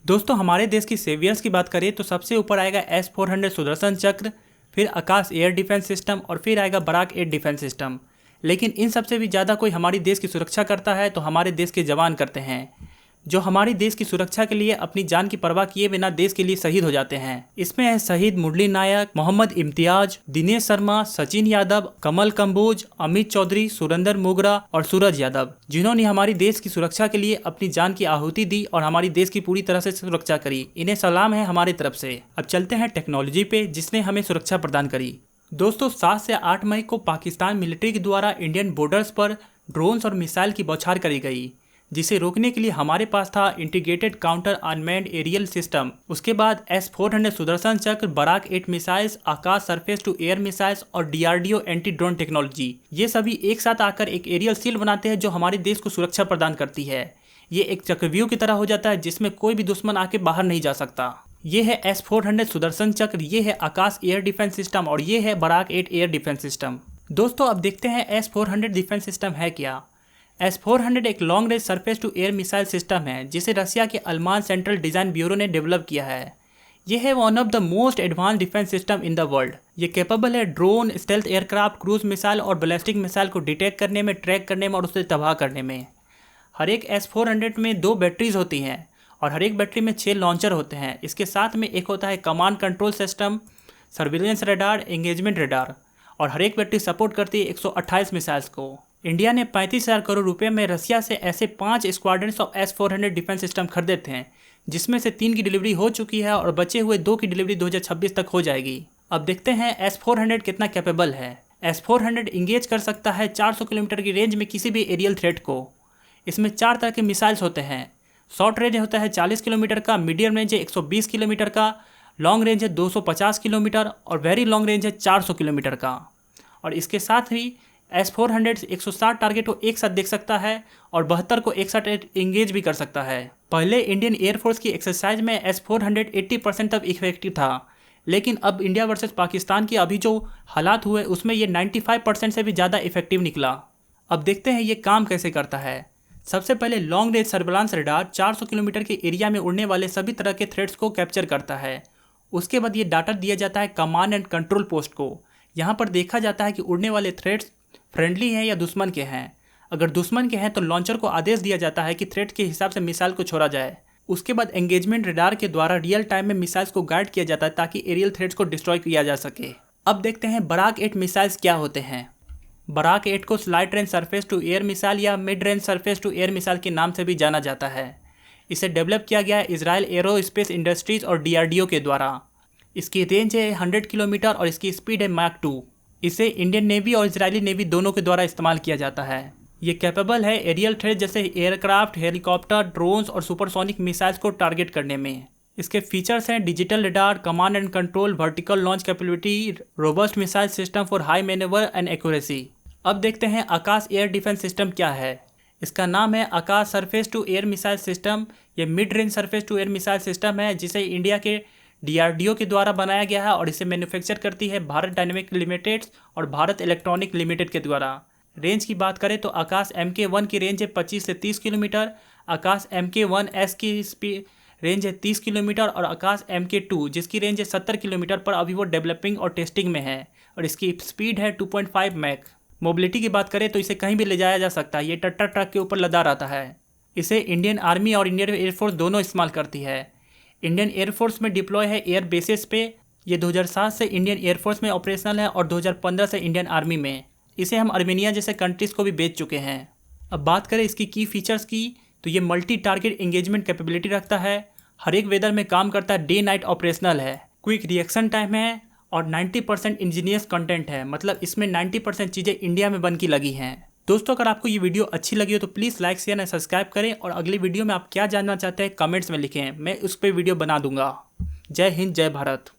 दोस्तों हमारे देश की सेवियर्स की बात करें तो सबसे ऊपर आएगा S-400 सुदर्शन चक्र, फिर आकाश एयर डिफेंस सिस्टम और फिर आएगा बराक एयर डिफेंस सिस्टम। लेकिन इन सबसे भी ज़्यादा कोई हमारी देश की सुरक्षा करता है तो हमारे देश के जवान करते हैं, जो हमारी देश की सुरक्षा के लिए अपनी जान की परवाह किए बिना देश के लिए शहीद हो जाते हैं। इसमें है शहीद मुरली नायक, मोहम्मद इम्तियाज, दिनेश शर्मा, सचिन यादव, कमल कंबोज, अमित चौधरी, सुरेंद्र मोगरा और सूरज यादव, जिन्होंने हमारी देश की सुरक्षा के लिए अपनी जान की आहुति दी और हमारी देश की पूरी तरह से सुरक्षा करी। इन्हें सलाम है हमारी तरफ से। अब चलते हैं टेक्नोलॉजी पे, जिसने हमें सुरक्षा प्रदान करी। दोस्तों 7 से 8 मई को पाकिस्तान मिलिट्री के द्वारा इंडियन बॉर्डर्स पर ड्रोन्स और मिसाइल की बौछार करी गई, जिसे रोकने के लिए हमारे पास था integrated counter unmanned aerial system. उसके बाद S-400 Sudarshan Chakra, Barak 8 missiles, Akash surface to air missiles और DRDO एंटी ड्रोन टेक्नोलॉजी, ये सभी एक साथ आकर एक एरियल शील्ड बनाते हैं जो हमारे देश को सुरक्षा प्रदान करती है। ये एक चक्रव्यूह की तरह हो जाता है जिसमें कोई भी दुश्मन आके बाहर नहीं जा सकता। ये है S-400 सुदर्शन चक्र, ये है आकाश एयर डिफेंस सिस्टम और ये है बराक 8 एयर डिफेंस सिस्टम। दोस्तों अब देखते हैं S-400 डिफेंस सिस्टम है क्या। S-400 एक long range surface to air missile system है जिसे रसिया के अल्मान सेंट्रल डिज़ाइन ब्यूरो ने डेवलप किया है। यह है one of the most advance defence system in the world. ये कैपेबल है drone, stealth aircraft, cruise missile और बैलिस्टिक मिसाइल को डिटेक्ट करने में, ट्रैक करने में और उसे तबाह करने में। हर एक S-400 में 2 बैटरीज होती हैं और हर एक बैटरी में 6 लॉन्चर होते हैं। इसके साथ में एक होता है command control system, surveillance radar, engagement radar, और हर एक बैटरी सपोर्ट करती है 128 मिसाइल्स को। इंडिया ने 35,000 करोड़ रुपए में रसिया से ऐसे 5 squadrons of S-400 defence system खरीदे थे, जिसमें से 3 की डिलीवरी हो चुकी है और बचे हुए 2 की डिलीवरी 2026 तक हो जाएगी। अब देखते हैं S-400 कितना कैपेबल है। S-400 इंगेज कर सकता है 400 किलोमीटर की रेंज में किसी भी एरियल थ्रेट को। इसमें 4 तरह के मिसाइल्स होते हैं। शॉर्ट रेंज होता है 40 किलोमीटर का, मीडियम रेंज है 120 किलोमीटर का, लॉन्ग रेंज है 250 किलोमीटर और वेरी लॉन्ग रेंज है 400 किलोमीटर का। और इसके साथ ही S-400 160 टारगेट को एक साथ देख सकता है और 72 को एक साथ इंगेज भी कर सकता है। पहले इंडियन एयरफोर्स की एक्सरसाइज में S-400 80% तक इफेक्टिव था, लेकिन अब इंडिया वर्सेस पाकिस्तान के अभी जो हालात हुए उसमें ये 95% से भी ज़्यादा इफेक्टिव निकला। अब देखते हैं ये काम कैसे करता है। सबसे पहले long range surveillance radar 400 kilometre के एरिया में उड़ने वाले सभी तरह के थ्रेट्स को कैप्चर करता है। उसके बाद ये डाटा दिया जाता है कमांड एंड कंट्रोल पोस्ट को। यहाँ पर देखा जाता है कि उड़ने वाले थ्रेट्स फ्रेंडली हैं या दुश्मन के हैं। अगर दुश्मन के हैं तो लॉन्चर को आदेश दिया जाता है कि थ्रेट के हिसाब से मिसाइल को छोड़ा जाए। उसके बाद एंगेजमेंट रडार के द्वारा रियल टाइम में मिसाइल्स को गाइड किया जाता है ताकि एरियल थ्रेट्स को डिस्ट्रॉय किया जा सके। अब देखते हैं बराक 8 मिसाइल्स क्या होते हैं। बराक 8 को slight range surface to air missile या mid range surface to air missile के नाम से भी जाना जाता है। इसे डेवलप किया गया है इजराइल एरोस्पेस इंडस्ट्रीज और DRDO के द्वारा। इसकी रेंज है 100 किलोमीटर और इसकी स्पीड है माक 2। इसे इंडियन नेवी और इजरायली नेवी दोनों के द्वारा इस्तेमाल किया जाता है। ये कैपेबल है एरियल थ्रेट जैसे एयरक्राफ्ट, हेलीकॉप्टर, ड्रोन्स और सुपरसोनिक मिसाइल्स को टारगेट करने में। इसके फीचर्स हैं digital radar, command and control, vertical launch capability, robust missile system for high manoeuvre and accuracy. अब देखते हैं आकाश एयर डिफेंस सिस्टम क्या है। इसका नाम है Akash surface to air missile system. ये mid range surface to air missile system है जिसे इंडिया के DRDO के द्वारा बनाया गया है और इसे मैन्युफैक्चर करती है भारत डायनेमिक लिमिटेड और भारत इलेक्ट्रॉनिक लिमिटेड के द्वारा। रेंज की बात करें तो आकाश MK1 की रेंज है 25 से 30 किलोमीटर, आकाश MK1S की रेंज है 30 किलोमीटर और आकाश MK2 जिसकी रेंज है 70 किलोमीटर पर अभी वो डेवलपिंग और टेस्टिंग में है और इसकी स्पीड है 2.5 मैक। मोबिलिटी की बात करें तो इसे कहीं भी ले जाया जा सकता है। ये टट्टा ट्रक के ऊपर लदा रहता है। इसे इंडियन आर्मी और इंडियन एयरफोर्स दोनों इस्तेमाल करती है। इंडियन एयरफोर्स में डिप्लॉय है एयर बेसिस पे। ये 2007 से इंडियन एयरफोर्स में ऑपरेशनल है और 2015 से इंडियन आर्मी में। इसे हम अर्मेनिया जैसे कंट्रीज़ को भी बेच चुके हैं। अब बात करें इसकी की फीचर्स की तो ये मल्टी टारगेट एंगेजमेंट कैपेबिलिटी रखता है, हर एक वेदर में काम करता है, डे नाइट ऑपरेशनल है, क्विक रिएक्शन टाइम है और 90% इंजीनियर्स कंटेंट है। मतलब इसमें 90% चीज़ें इंडिया में बन की लगी हैं। दोस्तों अगर आपको ये वीडियो अच्छी लगी हो तो please like share and subscribe करें और अगली वीडियो में आप क्या जानना चाहते हैं कमेंट्स में लिखें, मैं उस पर वीडियो बना दूंगा। जय हिंद, जय भारत।